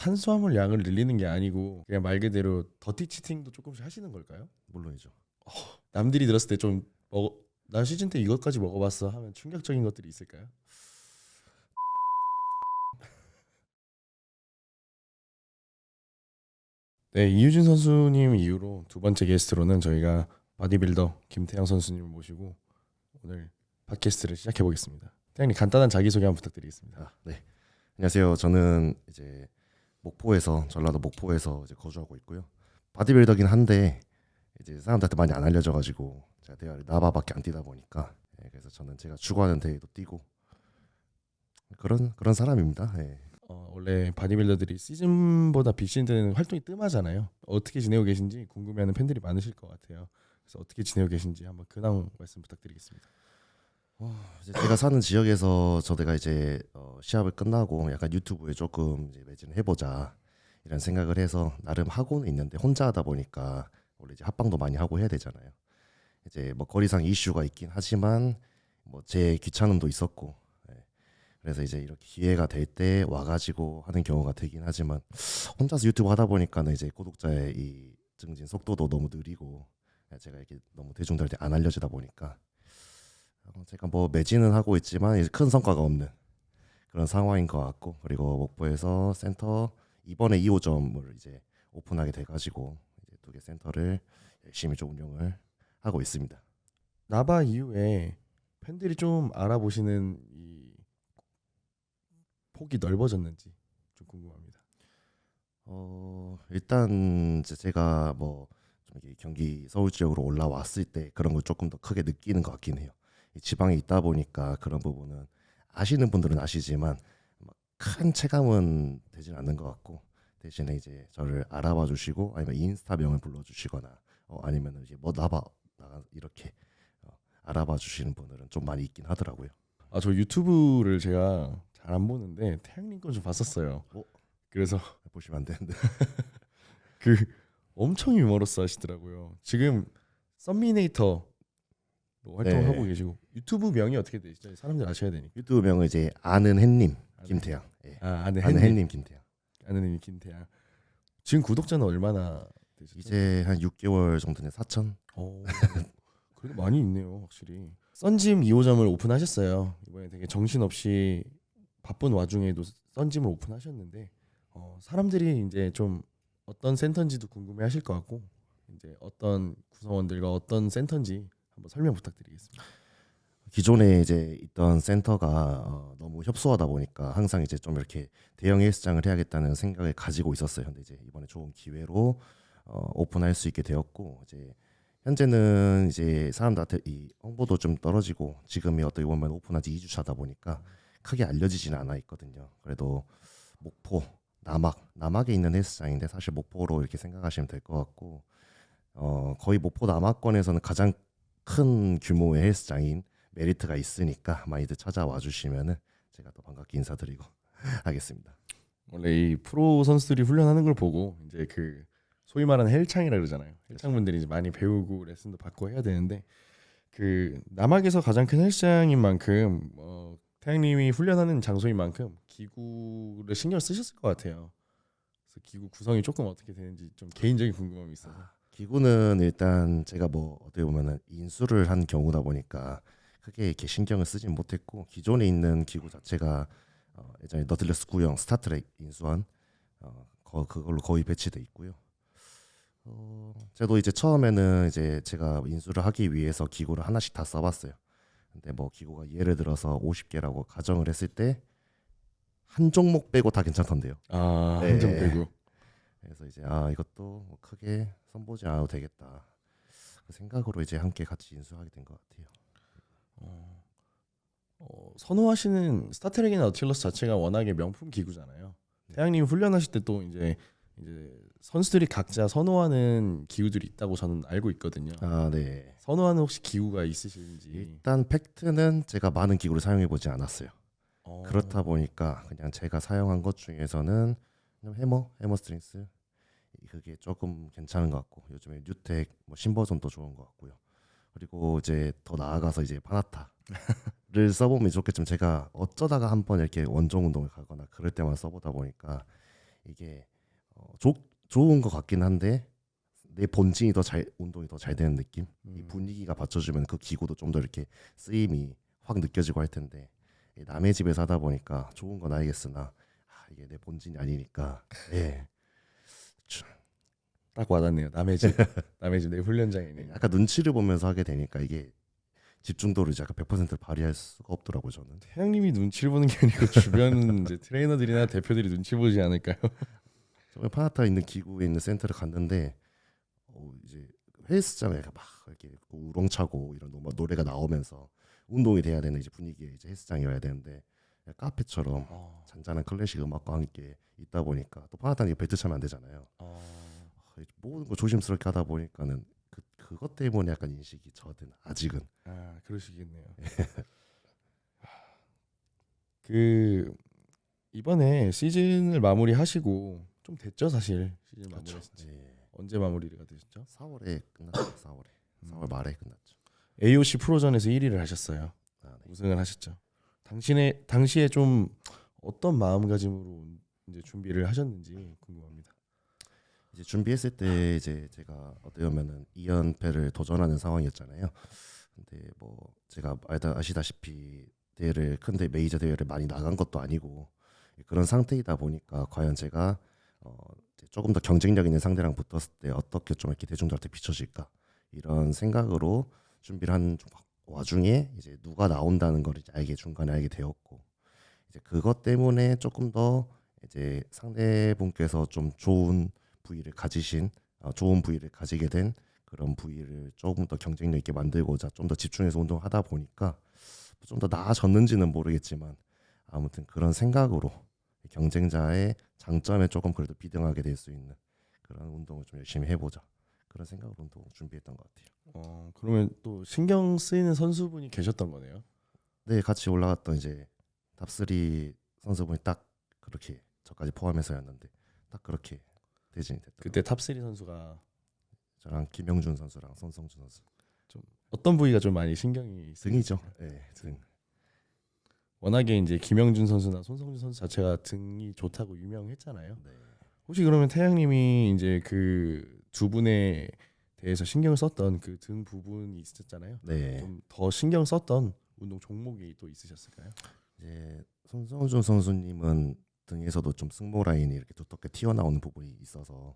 탄수화물 양을 늘리는 게 아니고 그냥 말 그대로 더티 치팅도 조금씩 하시는 걸까요? 물론이죠. 남들이 들었을 때 좀 나 시즌 때 이것까지 먹어봤어 하면 충격적인 것들이 있을까요? 네, 이유진 선수님 이후로 두 번째 게스트로는 저희가 바디빌더 김태형 선수님을 모시고 오늘 팟캐스트를 시작해 보겠습니다. 태형님 간단한 자기소개 한번 부탁드리겠습니다. 네. 안녕하세요. 저는 이제 목포에서 전라도 목포에서 이제 거주하고 있고요. 바디빌더긴 한데 이제 사람들한테 많이 안 알려져가지고 제가 대회를 나바밖에 안 뛰다 보니까 그래서 저는 제가 추구하는 대회도 뛰고 그런 사람입니다. 원래 바디빌더들이 시즌보다 비시즌 때는 활동이 뜸하잖아요. 어떻게 지내고 계신지 궁금해하는 팬들이 많으실 것 같아요. 그래서 어떻게 지내고 계신지 한번 근황 말씀 부탁드리겠습니다. 이제 제가 사는 지역에서 저희가 이제 시합을 끝나고 약간 유튜브에 조금 이제 매진을 해보자 이런 생각을 해서 나름 하고는 있는데 혼자 하다 보니까 원래 이제 합방도 많이 하고 해야 되잖아요. 이제 뭐 거리상 이슈가 있긴 하지만 뭐 제 귀찮음도 있었고 그래서 이제 이렇게 기회가 될 때 와가지고 하는 경우가 되긴 하지만 혼자서 유튜브 하다 보니까는 이제 구독자의 이 증진 속도도 너무 느리고 제가 이렇게 너무 대중들한테 안 알려지다 보니까 제가 뭐 매진은 하고 있지만 이제 큰 성과가 없는 그런 상황인 것 같고 그리고 목포에서 센터 이번에 2호점을 이제 오픈하게 돼가지고 이제 두 개 센터를 열심히 좀 운영을 하고 있습니다. 나바 이후에 팬들이 좀 알아보시는 이 폭이 넓어졌는지 좀 궁금합니다. 일단 이제 제가 뭐 좀 이렇게 경기 서울 지역으로 올라왔을 때 그런 걸 조금 더 크게 느끼는 것 같긴 해요. 이 지방에 있다 보니까 그런 부분은 아시는 분들은 아시지만 막 큰 체감은 되진 않는 것 같고 대신에 이제 저를 알아봐 주시고 아니면 인스타 명을 불러주시거나 아니면 이제 뭐 나봐 나가 이렇게 알아봐 주시는 분들은 좀 많이 있긴 하더라고요. 저 유튜브를 제가 잘 안 보는데 태양님 건 좀 봤었어요. 그래서 보시면 안 되는데 그 엄청 유머러스 하시더라고요. 지금 썸미네이터 활동하고 네. 계시고 유튜브 명이 어떻게 되시죠? 사람들 아셔야 되니까. 유튜브 명은 이제 아는 햇님 김태양. 아는 아는 햇님. 햇님 김태양. 아는 햇님 김태양. 지금 구독자는 얼마나 되셨죠? 이제 한 6개월 정도는 4천. 그래도 많이 있네요, 확실히. 썬짐 2호점을 오픈하셨어요. 이번에 되게 정신없이 바쁜 와중에도 썬짐을 오픈하셨는데 사람들이 이제 좀 어떤 센터인지도 궁금해하실 것 같고 이제 어떤 구성원들과 어떤 센터인지 한번 설명 부탁드리겠습니다. 기존에 이제 있던 센터가 너무 협소하다 보니까 항상 이제 좀 이렇게 대형 헬스장을 해야겠다는 생각을 가지고 있었어요. 근데 이제 이번에 좋은 기회로 오픈할 수 있게 되었고 이제 현재는 이제 사람들한테 이 홍보도 좀 떨어지고 지금이 어떻게 보면 오픈한 지 2주차다 보니까 크게 알려지지는 않아 있거든요. 그래도 목포, 남학에 있는 헬스장인데 사실 목포로 이렇게 생각하시면 될 것 같고 거의 목포 남학권에서는 가장 큰 규모의 헬스장인 메리트가 있으니까 많이들 찾아와 주시면은 제가 또 반갑게 인사드리고 하겠습니다. 원래 이 프로 선수들이 훈련하는 걸 보고 이제 그 소위 말하는 헬창이라 그러잖아요. 헬창분들이 이제 많이 배우고 레슨도 받고 해야 되는데 그 남학에서 가장 큰 헬스장인 만큼 태양님이 훈련하는 장소인 만큼 기구를 신경 쓰셨을 것 같아요. 그래서 기구 구성이 조금 어떻게 되는지 좀 개인적인 궁금함이 있어서. 기구는 일단 제가 뭐 어떻게 보면은 인수를 한 경우다 보니까 크게 이렇게 신경을 쓰진 못했고 기존에 있는 기구 자체가 예전에 너틀레스 구형 스타트랙 인수한 그걸로 거의 배치돼 있고요. 저도 이제 처음에는 이제 제가 인수를 하기 위해서 기구를 하나씩 다 써봤어요. 근데 뭐 기구가 예를 들어서 50개라고 가정을 했을 때 한 종목 빼고 다 괜찮던데요. 한 점 빼고. 그래서 이제 이것도 뭐 크게 선보지 않아도 되겠다 그 생각으로 이제 함께 같이 인수하게 된 것 같아요. 선호하시는 스타트랙이나 너틸러스 자체가 워낙에 명품 기구잖아요. 태양님 훈련하실 때 또 이제 선수들이 각자 선호하는 기구들이 있다고 저는 알고 있거든요. 네. 선호하는 혹시 기구가 있으신지? 일단 팩트는 제가 많은 기구를 사용해 보지 않았어요. 그렇다 보니까 그냥 제가 사용한 것 중에서는 해머 스트링스 그게 조금 괜찮은 것 같고 요즘에 뉴텍 뭐 신버전도 좋은 것 같고요. 그리고 이제 더 나아가서 이제 파나타를 써보면 좋겠지만 제가 어쩌다가 한번 이렇게 원종 운동을 가거나 그럴 때만 써보다 보니까 이게 좋은 것 같긴 한데 내 본진이 더 잘 운동이 더 잘 되는 느낌. 이 분위기가 받쳐주면 그 기구도 좀 더 이렇게 쓰임이 확 느껴지고 할 텐데 이 남의 집에서 하다 보니까 좋은 건 알겠으나 이게 내 본진이 아니니까 예. 딱 와닿네요. 남의 집, 남의 집 내 훈련장에 있는. 약간 눈치를 보면서 하게 되니까 이게 집중도를 이제 약간 100% 발휘할 수가 없더라고요 저는. 태양님이 눈치를 보는 게 아니고 주변 이제 트레이너들이나 대표들이 눈치 보지 않을까요? 저번에 파나타 있는 기구에 있는 센터를 갔는데 이제 헬스장에 막 이렇게 우렁차고 이런 노래가 나오면서 운동이 돼야 되는 이제 분위기에 이제 헬스장이어야 되는데 카페처럼 잔잔한 클래식 음악과 함께 있다 보니까 또 파나타는 벨트 차면 안 되잖아요. 모든 거 조심스럽게 하다 보니까는 그것 때문에 약간 인식이 저한테는 아직은 그러시겠네요. 그 이번에 시즌을 마무리하시고 좀 됐죠 사실 시즌 마무리했지. 언제 마무리가 되셨죠? 4월에 끝났죠. 4월 말에 끝났죠. AOC 프로전에서 1위를 하셨어요. 네. 우승을 하셨죠. 당시에 좀 어떤 마음가짐으로 이제 준비를 하셨는지 궁금합니다. 이제 준비했을 때 이제 제가 어떻게 보면은 2연패를 도전하는 상황이었잖아요. 근데 뭐 제가 아시다시피 큰데 메이저 대회를 많이 나간 것도 아니고 그런 상태이다 보니까 과연 제가 이제 조금 더 경쟁력 있는 상대랑 붙었을 때 어떻게 좀 이렇게 대중들한테 비춰질까 이런 생각으로 준비를 한 와중에 이제 누가 나온다는 걸 이제 중간에 알게 되었고 이제 그것 때문에 조금 더 이제 상대분께서 좀 좋은 부위를 가지게 된 그런 부위를 조금 더 경쟁력 있게 만들고자 좀 더 집중해서 운동하다 보니까 좀 더 나아졌는지는 모르겠지만 아무튼 그런 생각으로 경쟁자의 장점에 조금 그래도 비등하게 될 수 있는 그런 운동을 좀 열심히 해보자 그런 생각으로 운동 준비했던 것 같아요. 그러면 또 신경 쓰이는 선수분이 계셨던 거네요. 네, 같이 올라갔던 이제 탑3 선수분이 딱 그렇게 저까지 포함해서였는데 딱 그렇게 대진이 됐다. 그때 탑3 선수가 저랑 김영준 선수랑 손성준 선수. 좀 어떤 부위가 좀 많이 신경이 등이죠. 네, 등. 워낙에 이제 김영준 선수나 손성준 선수 자체가 등이 좋다고 유명했잖아요. 네. 혹시 그러면 태양님이 이제 그 두 분에 대해서 신경을 썼던 그 등 부분이 있었잖아요. 네. 좀 더 신경 썼던 운동 종목이 또 있으셨을까요? 이제 손성준 선수님은 등에서도 좀 승모 라인이 이렇게 두텁게 튀어나오는 부분이 있어서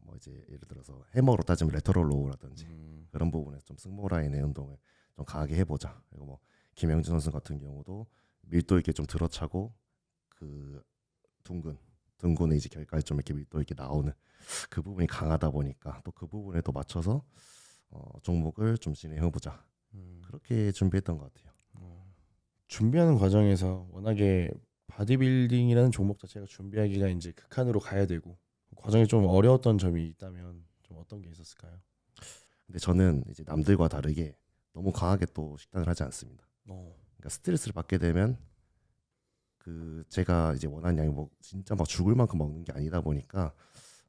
뭐 이제 예를 들어서 해머로 따지면 레터럴 로우라든지 그런 부분에서 좀 승모 라인의 운동을 좀 강하게 해보자. 그리고 뭐 김영준 선수 같은 경우도 밀도 있게 좀 들어차고 그 둥근에 이제 결까지 좀 이렇게 밀도 있게 나오는 그 부분이 강하다 보니까 또 그 부분에 또 맞춰서 종목을 좀 진행해보자. 그렇게 준비했던 것 같아요. 준비하는 과정에서 워낙에 바디빌딩이라는 종목 자체가 준비하기가 이제 극한으로 가야 되고 과정이 좀 어려웠던 점이 있다면 좀 어떤 게 있었을까요? 근데 저는 이제 남들과 다르게 너무 강하게 또 식단을 하지 않습니다. 그러니까 스트레스를 받게 되면 그 제가 이제 원하는 양이 뭐 진짜 막 죽을 만큼 먹는 게 아니다 보니까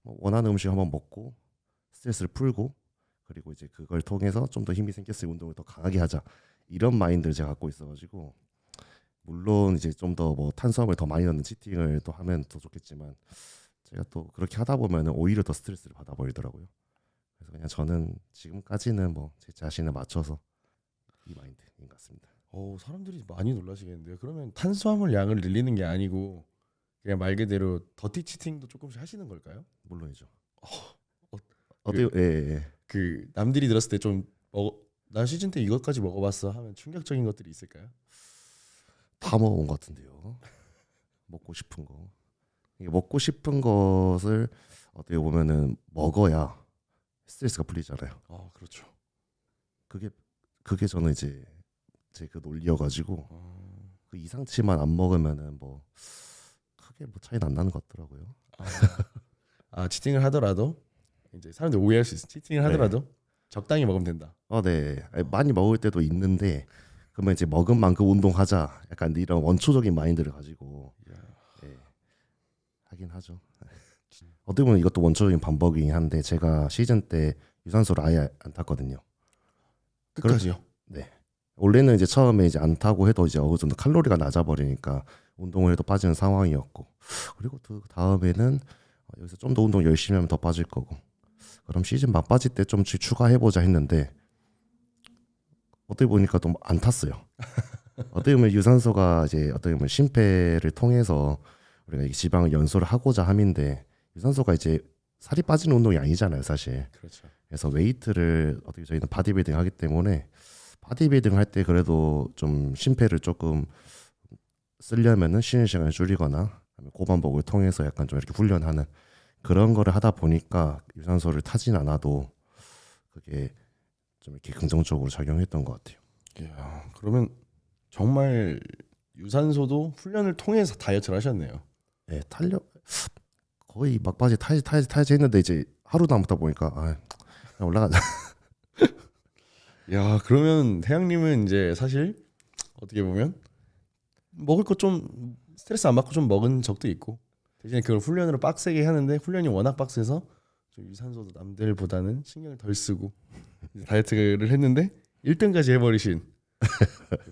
뭐 원하는 음식 한번 먹고 스트레스를 풀고 그리고 이제 그걸 통해서 좀 더 힘이 생겼을 때 운동을 더 강하게 하자 이런 마인드를 제가 갖고 있어가지고 물론 이제 좀 더 뭐 탄수화물 더 많이 넣는 치팅을 또 하면 더 좋겠지만 제가 또 그렇게 하다 보면은 오히려 더 스트레스를 받아버리더라고요. 그래서 그냥 저는 지금까지는 뭐 제 자신에 맞춰서 이 마인드인 것 같습니다. 사람들이 많이 놀라시겠는데요. 그러면 탄수화물 양을 늘리는 게 아니고 그냥 말 그대로 더티 치팅도 조금씩 하시는 걸까요? 물론이죠. 예. 그 남들이 들었을 때 좀 나 시즌 때 이것까지 먹어봤어 하면 충격적인 것들이 있을까요? 다 먹어본 것 같은데요. 먹고 싶은 거. 이게 먹고 싶은 것을 어떻게 보면은 먹어야 스트레스가 풀리잖아요. 그렇죠. 그게 저는 이제 제 그 논리여가지고 그 이상치만 안 먹으면은 뭐 크게 뭐 차이는 안 나는 것 같더라고요. 치팅을 하더라도 이제 사람들 오해할 수 있어. 치팅을 하더라도 적당히 먹으면 된다. 네. 많이 먹을 때도 있는데 그러면 이제 먹은 만큼 운동하자. 약간 이런 원초적인 마인드를 가지고 하긴 하죠. 어떻게 보면 이것도 원초적인 방법이긴 한데 제가 시즌 때 유산소를 아예 안 탔거든요. 끝까지요? 네. 원래는 이제 처음에 이제 안 타고 해도 이제 어느 정도 칼로리가 낮아 버리니까 운동을 해도 빠지는 상황이었고, 그리고 그 다음에는 여기서 좀 더 운동 열심히 하면 더 빠질 거고, 그럼 시즌 막바지 때 좀 추가해 보자 했는데 어떻게 보니까 또 안 탔어요. 어떻게 보면 유산소가 이제 어떻게 보면 심폐를 통해서 우리가 이 지방을 연소를 하고자 함인데, 유산소가 이제 살이 빠지는 운동이 아니잖아요, 사실. 그렇죠. 그래서 웨이트를 어떻게 저희는 바디빌딩 하기 때문에 바디빌딩 할 때 그래도 좀 심폐를 조금 쓰려면은 쉬는 시간을 줄이거나 고반복을 통해서 약간 좀 이렇게 훈련하는 그런 거를 하다 보니까 유산소를 타진 않아도 그게 좀 이렇게 긍정적으로 작용했던 것 같아요. 이야, 그러면 정말 유산소도 훈련을 통해서 다이어트를 하셨네요. 네, 탄력 거의 막바지 타야지 했는데 이제 하루 남았다 보니까 그냥 올라가자. 야, 그러면 태양님은 이제 사실 어떻게 보면 먹을 거 좀 스트레스 안 받고 좀 먹은 적도 있고, 대신에 그걸 훈련으로 빡세게 하는데 훈련이 워낙 빡세서 좀 유산소도 남들보다는 신경을 덜 쓰고 이제 다이어트를 했는데 1등까지 해버리신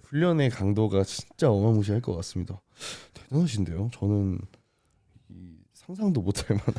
훈련의 강도가 진짜 어마무시할 것 같습니다. 대단하신데요. 저는 상상도 못할 만한.